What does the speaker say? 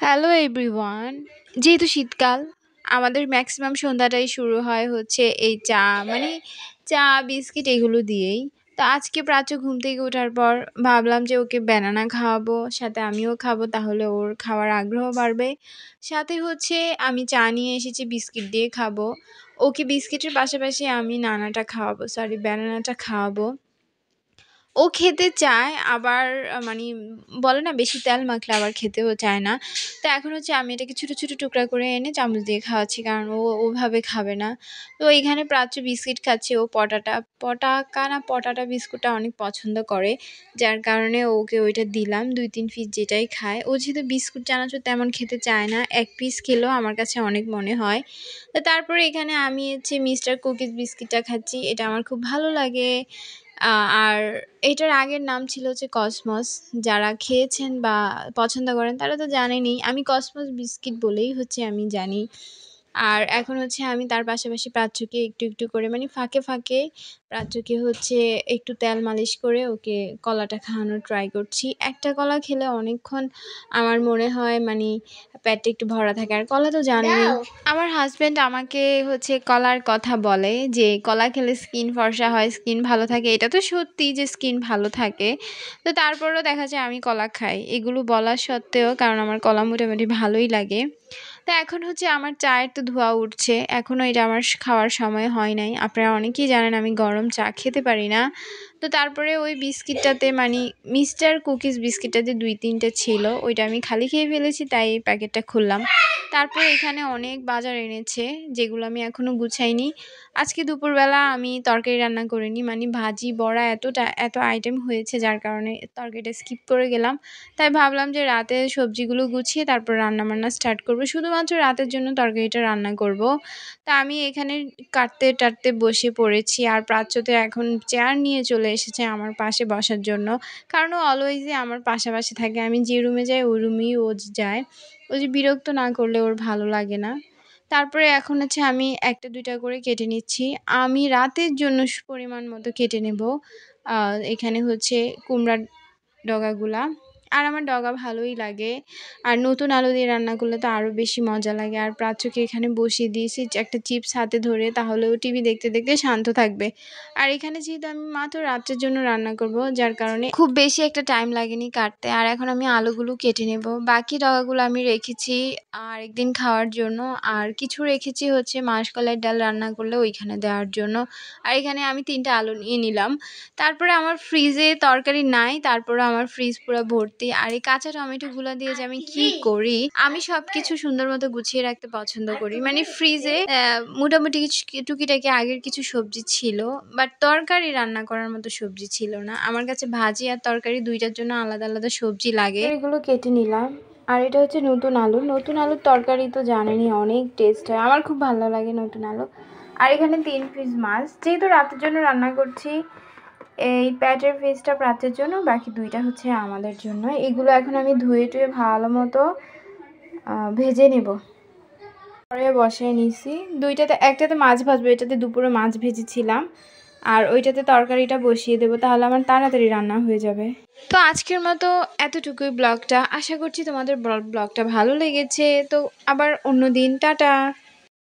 Hello everyone. যেহেতু শীতকাল, আমাদের ম্যাক্সিমাম সন্ধ্যাটাই শুরু হয় হচ্ছে এই চা মানে চা বিস্কিট এগুলো দিয়েই। তো আজকে প্রাচ্য ঘুম থেকে ওঠার পর ভাবলাম যে ওকে ব্যানানা খাওয়াবো, সাথে আমিও খাবো, তাহলে ওর খাওয়ার আগ্রহ বাড়বে। সাথে হচ্ছে আমি চা নিয়ে এসেছি, বিস্কিট দিয়ে খাবো। ওকে বিস্কিটের পাশাপাশি আমি নানাটা খাওয়াবো, সরি ব্যানানাটা খাওয়াবো। ও খেতে চায় আবার মানি বলে না বেশি তেল মাখলে আবার খেতেও চায় না। তো এখন হচ্ছে আমি এটাকে ছোটো ছোটো টুকরা করে এনে চামচ দিয়ে খাওয়াচ্ছি, কারণ ও ওভাবে খাবে না। তো এখানে প্রাচ্য বিস্কিট খাচ্ছে, ও পটাটা বিস্কুটটা অনেক পছন্দ করে, যার কারণে ওকে ওইটা দিলাম। 2-3 পিস যেটাই খায়। ও যেহেতু বিস্কুট চানাচুর তেমন খেতে চায় না, 1 পিস খেলেও আমার কাছে অনেক মনে হয়। তো তারপরে এখানে আমি হচ্ছে মিস্টার কুকিজ বিস্কিটটা খাচ্ছি, এটা আমার খুব ভালো লাগে। আর এটার আগের নাম ছিল হচ্ছে কসমস। যারা খেয়েছেন বা পছন্দ করেন তারা তো জানেনই। আমি কসমস বিস্কিট বলেই হচ্ছে আমি জানি। আর এখন হচ্ছে আমি তার পাশাপাশি প্রাচ্যকে একটু একটু করে মানে ফাঁকে ফাঁকে প্রাচ্যকে হচ্ছে একটু তেল মালিশ করে ওকে কলাটা খাওয়ানোর ট্রাই করছি। একটা কলা খেলে অনেকক্ষণ আমার মনে হয় মানে পেটটা একটু ভরা থাকে। আর কলা তো জানেনই, আমার হাজব্যান্ড আমাকে হচ্ছে কলার কথা বলে যে কলা খেলে স্কিন ফর্সা হয়, স্কিন ভালো থাকে। এটা তো সত্যি যে স্কিন ভালো থাকে। তো তারপরেও দেখা যায় আমি কলা খাই এগুলো বলা সত্ত্বেও, কারণ আমার কলা মোটামুটি ভালোই লাগে। তো এখন হচ্ছে আমার চায়ের তো ধোঁয়া উঠছে, এখনও এটা আমার খাওয়ার সময় হয় নাই। আপনারা অনেকেই জানেন আমি গরম চা খেতে পারি না। তো তারপরে ওই বিস্কিটটাতে মানে মিস্টার কুকিজ বিস্কিটটাতে 2-3টে ছিল, ওইটা আমি খালি খেয়ে ফেলেছি, তাই এই প্যাকেটটা খুললাম। তারপর এখানে অনেক বাজার এনেছে, যেগুলো আমি এখনও গুছাইনি। আজকে দুপুরবেলা আমি তরকারি রান্না করিনি, মানে ভাজি বড়া এত আইটেম হয়েছে, যার কারণে তরকারিটা স্কিপ করে গেলাম। তাই ভাবলাম যে রাতে সবজিগুলো গুছিয়ে তারপর রান্নাবান্না স্টার্ট করব, শুধুমাত্র রাতের জন্য তরকারিটা রান্না করব। তা আমি এখানে কাটতে টাটতে বসে পড়েছি, আর প্রাচ্যতে এখন চেয়ার নিয়ে চলে এসেছে আমার পাশে বসার জন্য, কারণ ও অলওয়েজই আমার পাশাপাশি থাকে। আমি যে রুমে যাই ওই রুমেই ও যায়। ও যে বিরক্ত না করলে ওর ভালো লাগে না। তারপরে এখন হচ্ছে আমি 1টা 2টা করে কেটে নিচ্ছি। আমি রাতের জন্য পরিমাণ মতো কেটে নেব। এখানে হচ্ছে কুমড়ার ডগাগুলা। আর আমার ডগা ভালোই লাগে। আর নতুন আলু দিয়ে রান্না করলে তো আরও বেশি মজা লাগে। আর প্রাচ্যকে এখানে বসিয়ে দিয়েছি একটা চিপস হাতে ধরে, তাহলে ও টিভি দেখতে দেখতে শান্ত থাকবে। আর এখানে যেহেতু আমি মাত্র রাত্রের জন্য রান্না করব, যার কারণে খুব বেশি একটা টাইম লাগেনি কাটতে। আর এখন আমি আলুগুলো কেটে নেব। বাকি ডগাগুলো আমি রেখেছি আরেকদিন খাওয়ার জন্য। আর কিছু রেখেছি হচ্ছে মাসকলাইয়ের ডাল রান্না করলে ওইখানে দেওয়ার জন্য। আর এখানে আমি 3টা আলু নিয়ে নিলাম। তারপরে আমার ফ্রিজে তরকারি নাই, তারপরে আমার ফ্রিজ পুরো ভর্তি। আর এই কাঁচা টমেটোগুলো দিয়ে যে আমি কি করি, আমি সবকিছু সুন্দর মতো গুছিয়ে রাখতে পছন্দ করি। মানে ফ্রিজে মোটামুটি টুকিটাকি আগের কিছু সবজি ছিল, বাট তরকারি রান্না করার মতো সবজি ছিল না। আমার কাছে ভাজি আর তরকারি দুইটার জন্য আলাদা আলাদা সবজি লাগে। এগুলো কেটে নিলাম। আর এটা হচ্ছে নতুন আলু। নতুন আলুর তরকারি তো জানেনই অনেক টেস্ট হয়, আমার খুব ভালো লাগে নতুন আলু। আর এখানে 3 পিস মাছ, যেহেতু রাতের জন্য রান্না করছি, এই প্যাটের পিসটা প্রাতের জন্য, বাকি 2টা হচ্ছে আমাদের জন্য। এগুলো এখন আমি ধুয়ে টুয়ে ভালো মতো ভেজে নেব। পরে বসায় নিছি 2টাতে, একটাতে মাছ ভাজবো, এটাতে দুপুরে মাছ ভেজেছিলাম। আর ওইটাতে তরকারিটা বসিয়ে দেবো, তাহলে আমার তাড়াতাড়ি রান্না হয়ে যাবে। তো আজকের মতো এতটুকুই ব্লগটা। আশা করছি তোমাদের ব্লগটা ভালো লেগেছে। তো আবার অন্য দিন, টাটা।